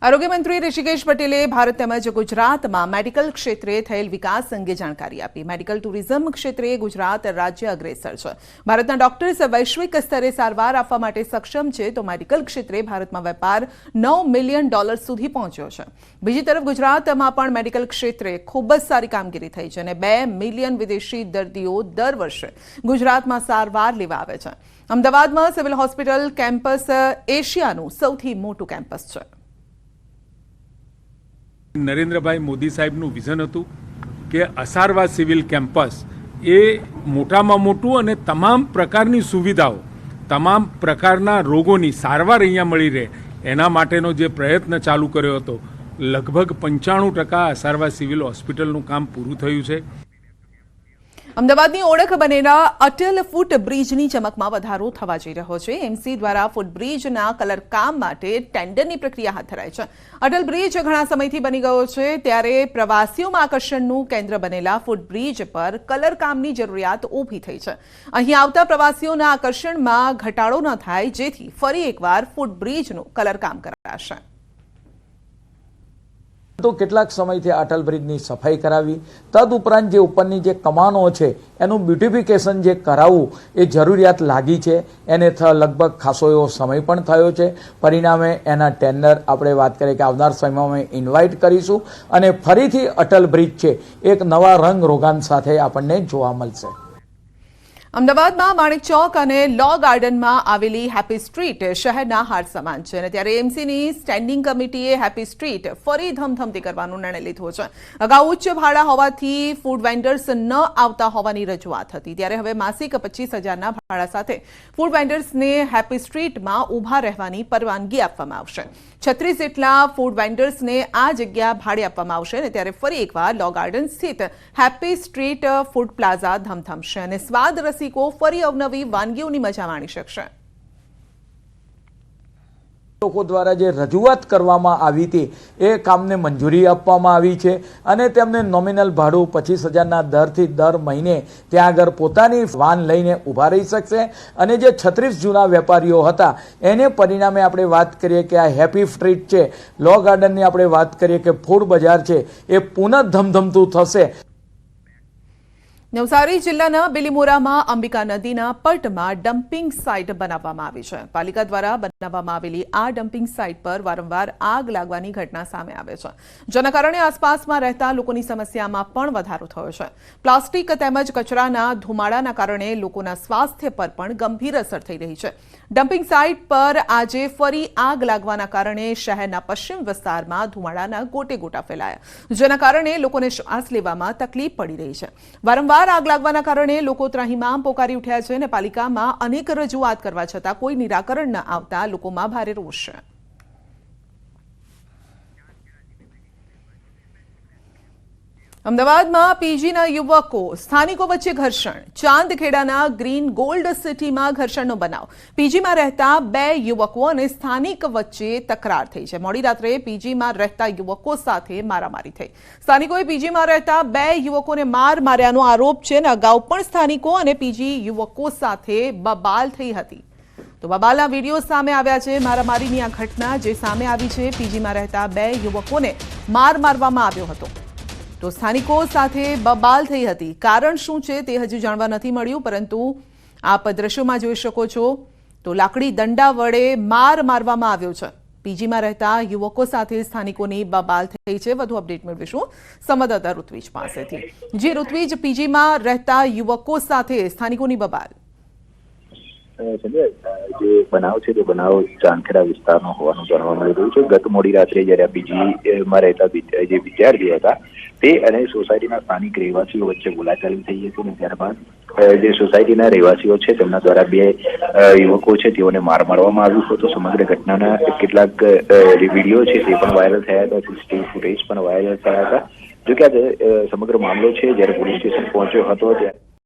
આરોગ્ય મંત્રી ઋષિકેશ પટેલે ભારત તેમજ ગુજરાતમાં મેડિકલ ક્ષેત્રે થયેલ વિકાસ અંગે જાણકારી આપી। મેડિકલ ટુરિઝમ ક્ષેત્રે ગુજરાત રાજ્ય અગ્રેસર છે। ભારતના ડોક્ટર્સ વૈશ્વિક સ્તરે સારવાર આપવા માટે સક્ષમ છે, તો મેડિકલ ક્ષેત્રે ભારતમાં વેપાર $9 મિલિયન સુધી પહોંચ્યો છે। બીજી તરફ ગુજરાતમાં પણ મેડિકલ ક્ષેત્રે ખૂબ જ સારી કામગીરી થઈ છે અને 2 મિલિયન વિદેશી દર્દીઓ દર વર્ષે ગુજરાતમાં સારવાર લેવા આવે છે। અમદાવાદમાં સિવિલ હોસ્પિટલ કેમ્પસ એશિયાનું સૌથી મોટું કેમ્પસ છે। નરેન્દ્રભાઈ મોદી સાહેબનું વિઝન હતું કે અસારવા સિવિલ કેમ્પસ એ મોટામાં મોટું અને તમામ પ્રકારની સુવિધાઓ, તમામ પ્રકારના રોગોની સારવાર અહીંયા મળી રહે એના માટેનો જે પ્રયત્ન ચાલુ કર્યો હતો, લગભગ 95% અસારવા સિવિલ હોસ્પિટલનું કામ પૂરું થયું છે। અમદાવાદની ઓળખ બનેલા અટલ ફૂટ બ્રિજની ચમકમાં વધારો થવા જઈ રહ્યો છે। એમસી દ્વારા ફૂટ બ્રિજના કલર કામ માટે ટેન્ડરની પ્રક્રિયા હાથ ધરાઈ છે। અટલ બ્રિજ ઘણા સમયથી બની ગયો છે, ત્યારે પ્રવાસીઓમાં આકર્ષણનું કેન્દ્ર બનેલા ફૂટ બ્રિજ પર કલર કામની જરૂરિયાત ઊભી થઈ છે। અહીં આવતા પ્રવાસીઓના આકર્ષણમાં ઘટાડો ન થાય, જેથી ફરી એકવાર ફૂટ બ્રિજનું કલર કામ કરાશે। તો કેટલાક સમયથી અટલ બ્રિજની સફાઈ કરાવી, તદુપરાંત જે ઉપરની જે કમાનો છે એનું બ્યુટિફિકેશન જે કરાવવું એ જરૂરિયાત લાગી છે। એને લગભગ ખાસો એવો સમય પણ થયો છે। પરિણામે એના ટેન્ડર આપણે વાત કરીએ કે આવનાર સમયમાં ઇન્વાઇટ કરીશું અને ફરીથી અટલ બ્રિજ છે એક નવા રંગ રોગાન સાથે આપણને જોવા મળશે। અમદાવાદમાં માણેક ચોક અને લો ગાર્ડનમાં આવેલી હેપી સ્ટ્રીટ શહેરના હાર્ટ સમાન છે અને ત્યારે એમસીની સ્ટેન્ડિંગ કમિટીએ હેપી સ્ટ્રીટ ફરી ધમધમતી કરવાનો નિર્ણય લીધો છે। અગાઉ ઉચ્ચ ભાડા હોવાથી ફૂડ વેન્ડર્સ ન આવતા હોવાની રજૂઆત હતી, ત્યારે હવે માસિક 25,000ના ભાડા સાથે ફૂડ વેન્ડર્સને હેપી સ્ટ્રીટમાં ઊભા રહેવાની પરવાનગી આપવામાં આવશે। 36 જેટલા ફૂડ વેન્ડર્સને આ જગ્યા ભાડે આપવામાં આવશે અને ત્યારે ફરી એકવાર લો ગાર્ડન સ્થિત હેપી સ્ટ્રીટ ફૂડ પ્લાઝા ધમધમશે અને સ્વાદ રસિકો ફરી અવનવી વાનગીઓની મજા માણી શકશે। લોકો દ્વારા જે રજૂઆત કરવામાં આવી હતી એ કામને મંજૂરી આપવામાં આવી છે અને તેમને નોમિનલ ભાડું 25,000ના દરથી દર મહિને ત્યાં આગળ પોતાની વાન લઈને ઊભા રહી શકશે અને જે 36 જૂના વેપારીઓ હતા એને પરિણામે આપણે વાત કરીએ કે આ હેપી સ્ટ્રીટ છે, લો ગાર્ડનની આપણે વાત કરીએ કે ફૂડ બજાર છે એ પુનઃ ધમધમતું થશે। નવસારી જિલ્લાના બિલીમોરામાં અંબિકા નદીના પટમાં ડમ્પિંગ સાઇટ બનાવવામાં આવી છે। પાલિકા દ્વારા બનાવવામાં આવેલી આ ડમ્પિંગ સાઇટ પર વારંવાર આગ લાગવાની ઘટના સામે આવે છે, જેના કારણે આસપાસમાં રહેતા લોકોની સમસ્યામાં પણ વધારો થયો છે। પ્લાસ્ટિક તેમજ કચરાના ધુમાડાના કારણે લોકોના સ્વાસ્થ્ય પર પણ ગંભીર અસર થઈ રહી છે। ડમ્પિંગ સાઇટ પર આજે ફરી આગ લાગવાના કારણે શહેરના પશ્ચિમ વિસ્તારમાં ધુમાડાના ગોટે ગોટા ફેલાયા, જેના કારણે લોકોને શ્વાસ લેવામાં તકલીફ પડી રહી છે। વારંવાર આગ લાગવાના કારણે લોકો ત્રાહિમામ પોકારી ઉઠ્યા છે અને પાલિકામાં અનેક રજૂઆત કરવા છતાં કોઈ નિરાકરણ ન આવતા લોકોમાં ભારે રોષ છે। અમદાવાદમાં પીજીના યુવકો સ્થાનિકો વચ્ચે ઘર્ષણ। ચાંદખેડાના ગ્રીન ગોલ્ડ સિટીમાં ઘર્ષણનો બનાવ। પીજીમાં રહેતા 2 યુવકો અને સ્થાનિક વચ્ચે તકરાર થઈ છે। મોડી રાત્રે પીજીમાં રહેતા યુવકો સાથે મારામારી થઈ। સ્થાનિકોએ પીજીમાં રહેતા 2 યુવકોને માર્યાનો આરોપ છે અને અગાઉ પણ સ્થાનિકો અને પીજી યુવકો સાથે બબાલ થઈ હતી। તો બબાલના વિડીયો સામે આવ્યા છે। મારામારીની આ ઘટના જે સામે આવી છે, પીજીમાં રહેતા 2 યુવકોને મારવામાં આવ્યો હતો, તો સ્થાનિકો સાથે બબાલ થઈ હતી। કારણ શું છે તે હજુ જાણવા નથી મળ્યું, પરંતુ આપ દ્રશ્યોમાં જોઈ શકો છો તો લાકડી દંડા વડે મારવામાં આવ્યો છે। પીજીમાં રહેતા યુવકો સાથે સ્થાનિકોની બબાલ થઈ છે। વધુ અપડેટ મેળવીશું સંવાદદાતા ઋત્વિજ પાસેથી। જે ઋત્વિજ, પીજીમાં રહેતા યુવકો સાથે સ્થાનિકોની બબાલ। જે બનાવ છે તે બનાવ ચાંદખેડા વિસ્તારનો હોવાનું જાણવા મળી રહ્યું છે। ગત મોડી રાત્રે જ્યારે પીજીમાં રહેતા જે વિદ્યાર્થીઓ હતા તે અને સોસાયટીના સ્થાનિક રહેવાસીઓ વચ્ચે બોલાચાલી થઈ હતી અને ત્યારબાદ જે સોસાયટીના રહેવાસીઓ છે તેમના દ્વારા 2 યુવકો છે તેઓને મારવામાં આવ્યું હતું। સમગ્ર ઘટનાના કેટલાક વિડીયો છે તે પણ વાયરલ થયા હતા, સીસીટીવી ફૂટેજ પણ વાયરલ થયા હતા। જો કે આ સમગ્ર મામલો છે જ્યારે પોલીસ સ્ટેશન પહોંચ્યો હતો ત્યારે